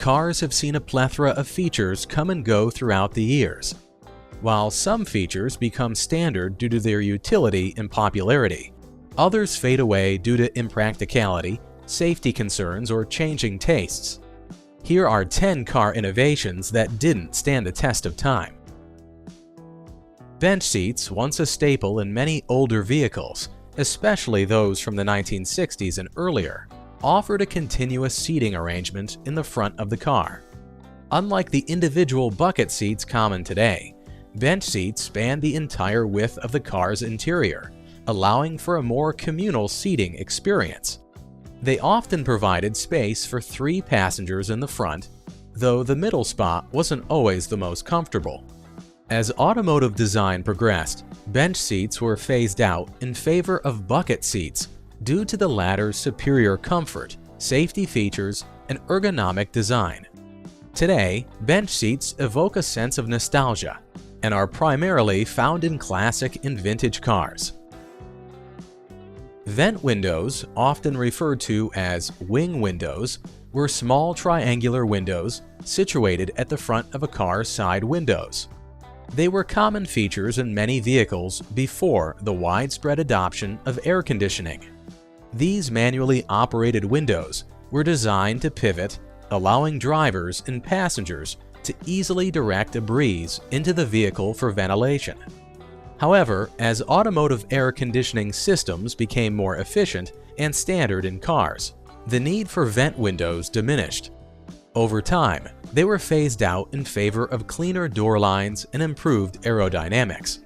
Cars have seen a plethora of features come and go throughout the years. While some features become standard due to their utility and popularity, others fade away due to impracticality, safety concerns, or changing tastes. Here are 10 car innovations that didn't stand the test of time. Bench seats, once a staple in many older vehicles, especially those from the 1960s and earlier, offered a continuous seating arrangement in the front of the car. Unlike the individual bucket seats common today, bench seats span the entire width of the car's interior, allowing for a more communal seating experience. They often provided space for 3 passengers in the front, though the middle spot wasn't always the most comfortable. As automotive design progressed, bench seats were phased out in favor of bucket seats due to the latter's superior comfort, safety features, and ergonomic design. Today, bench seats evoke a sense of nostalgia and are primarily found in classic and vintage cars. Vent windows, often referred to as wing windows, were small triangular windows situated at the front of a car's side windows. They were common features in many vehicles before the widespread adoption of air conditioning. These manually operated windows were designed to pivot, allowing drivers and passengers to easily direct a breeze into the vehicle for ventilation. However, as automotive air conditioning systems became more efficient and standard in cars, the need for vent windows diminished. Over time, they were phased out in favor of cleaner door lines and improved aerodynamics.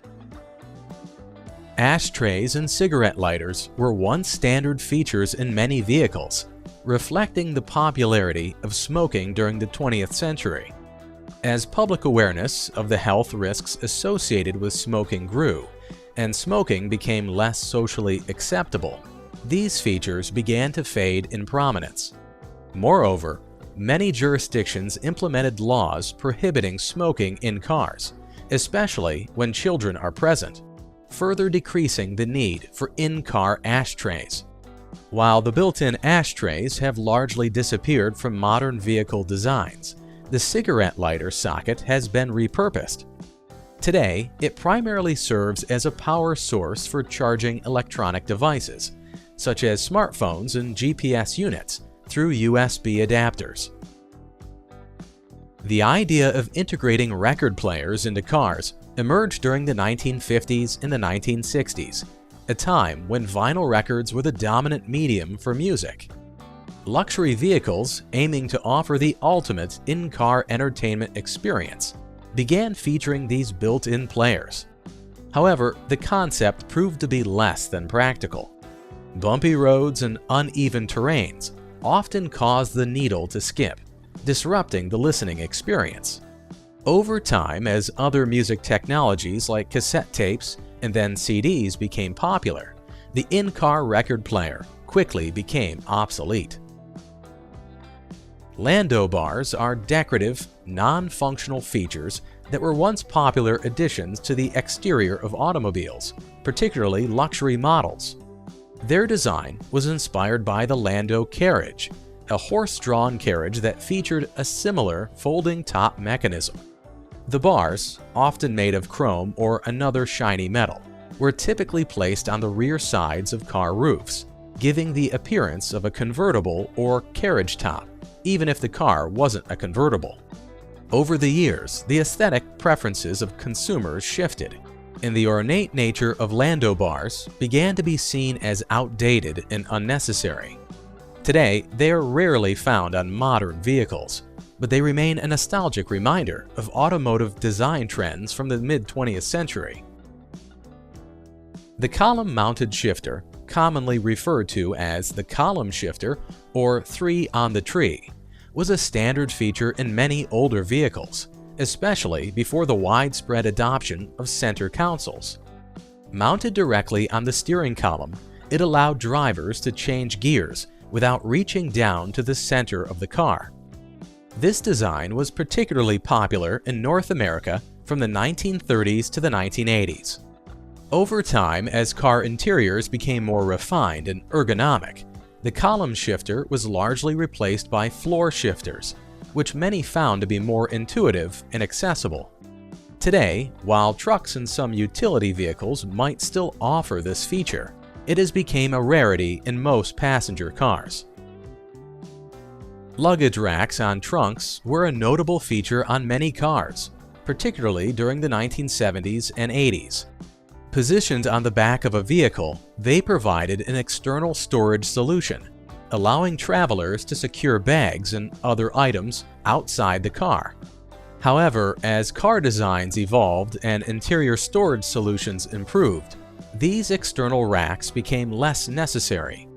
Ashtrays and cigarette lighters were once standard features in many vehicles, reflecting the popularity of smoking during the 20th century. As public awareness of the health risks associated with smoking grew, and smoking became less socially acceptable, these features began to fade in prominence. Moreover, many jurisdictions implemented laws prohibiting smoking in cars, especially when children are present, further decreasing the need for in-car ashtrays. While the built-in ashtrays have largely disappeared from modern vehicle designs, the cigarette lighter socket has been repurposed. Today, it primarily serves as a power source for charging electronic devices, such as smartphones and GPS units, through USB adapters. The idea of integrating record players into cars emerged during the 1950s and the 1960s, a time when vinyl records were the dominant medium for music. Luxury vehicles, aiming to offer the ultimate in-car entertainment experience, began featuring these built-in players. However, the concept proved to be less than practical. Bumpy roads and uneven terrains often caused the needle to skip, disrupting the listening experience. Over time, as other music technologies like cassette tapes and then CDs became popular, the in-car record player quickly became obsolete. Lando bars are decorative, non-functional features that were once popular additions to the exterior of automobiles, particularly luxury models. Their design was inspired by the Lando carriage, a horse-drawn carriage that featured a similar folding top mechanism. The bars, often made of chrome or another shiny metal, were typically placed on the rear sides of car roofs, giving the appearance of a convertible or carriage top, even if the car wasn't a convertible. Over the years, the aesthetic preferences of consumers shifted, and the ornate nature of Lando bars began to be seen as outdated and unnecessary. Today, they are rarely found on modern vehicles, but they remain a nostalgic reminder of automotive design trends from the mid-20th century. The column-mounted shifter, commonly referred to as the column shifter or 3-on-the-tree, was a standard feature in many older vehicles, especially before the widespread adoption of center consoles. Mounted directly on the steering column, it allowed drivers to change gears without reaching down to the center of the car. This design was particularly popular in North America from the 1930s to the 1980s. Over time, as car interiors became more refined and ergonomic, the column shifter was largely replaced by floor shifters, which many found to be more intuitive and accessible. Today, while trucks and some utility vehicles might still offer this feature, it has become a rarity in most passenger cars. Luggage racks on trunks were a notable feature on many cars, particularly during the 1970s and 80s. Positioned on the back of a vehicle, they provided an external storage solution, allowing travelers to secure bags and other items outside the car. However, as car designs evolved and interior storage solutions improved, these external racks became less necessary.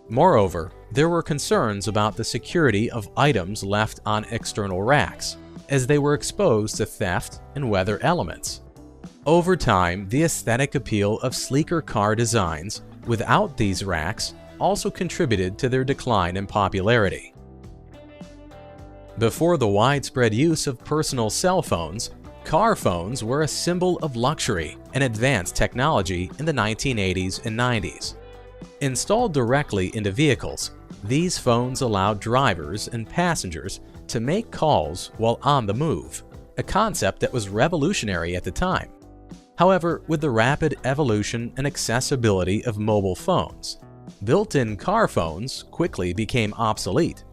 Moreover, there were concerns about the security of items left on external racks, as they were exposed to theft and weather elements. Over time, the aesthetic appeal of sleeker car designs without these racks also contributed to their decline in popularity. Before the widespread use of personal cell phones, car phones were a symbol of luxury and advanced technology in the 1980s and 90s. Installed directly into vehicles, these phones allowed drivers and passengers to make calls while on the move, a concept that was revolutionary at the time. However, with the rapid evolution and accessibility of mobile phones, built-in car phones quickly became obsolete.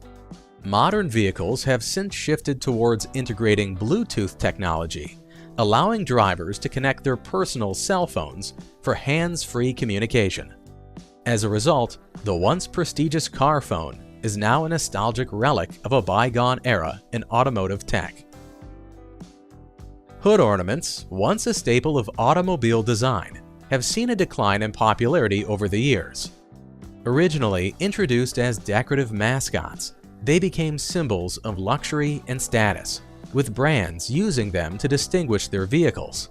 Modern vehicles have since shifted towards integrating Bluetooth technology, allowing drivers to connect their personal cell phones for hands-free communication. As a result, the once prestigious car phone is now a nostalgic relic of a bygone era in automotive tech. Hood ornaments, once a staple of automobile design, have seen a decline in popularity over the years. Originally introduced as decorative mascots, they became symbols of luxury and status, with brands using them to distinguish their vehicles.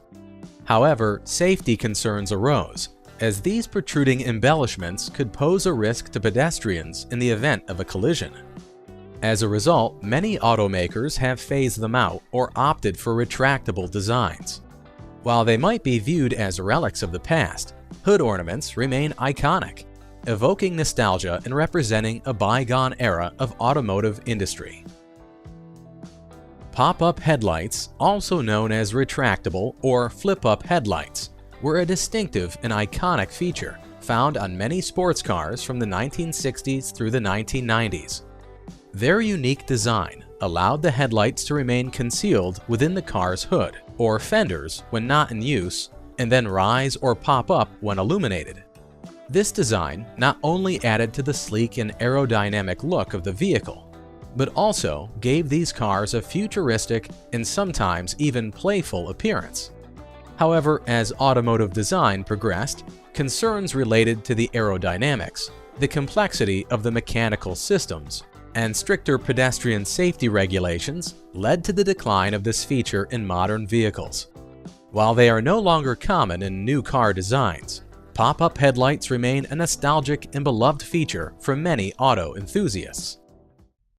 However, safety concerns arose, as these protruding embellishments could pose a risk to pedestrians in the event of a collision. As a result, many automakers have phased them out or opted for retractable designs. While they might be viewed as relics of the past, hood ornaments remain iconic, evoking nostalgia and representing a bygone era of automotive industry. Pop-up headlights, also known as retractable or flip-up headlights, were a distinctive and iconic feature found on many sports cars from the 1960s through the 1990s. Their unique design allowed the headlights to remain concealed within the car's hood or fenders when not in use, and then rise or pop up when illuminated. This design not only added to the sleek and aerodynamic look of the vehicle, but also gave these cars a futuristic and sometimes even playful appearance. However, as automotive design progressed, concerns related to the aerodynamics, the complexity of the mechanical systems, and stricter pedestrian safety regulations led to the decline of this feature in modern vehicles. While they are no longer common in new car designs, pop-up headlights remain a nostalgic and beloved feature for many auto enthusiasts.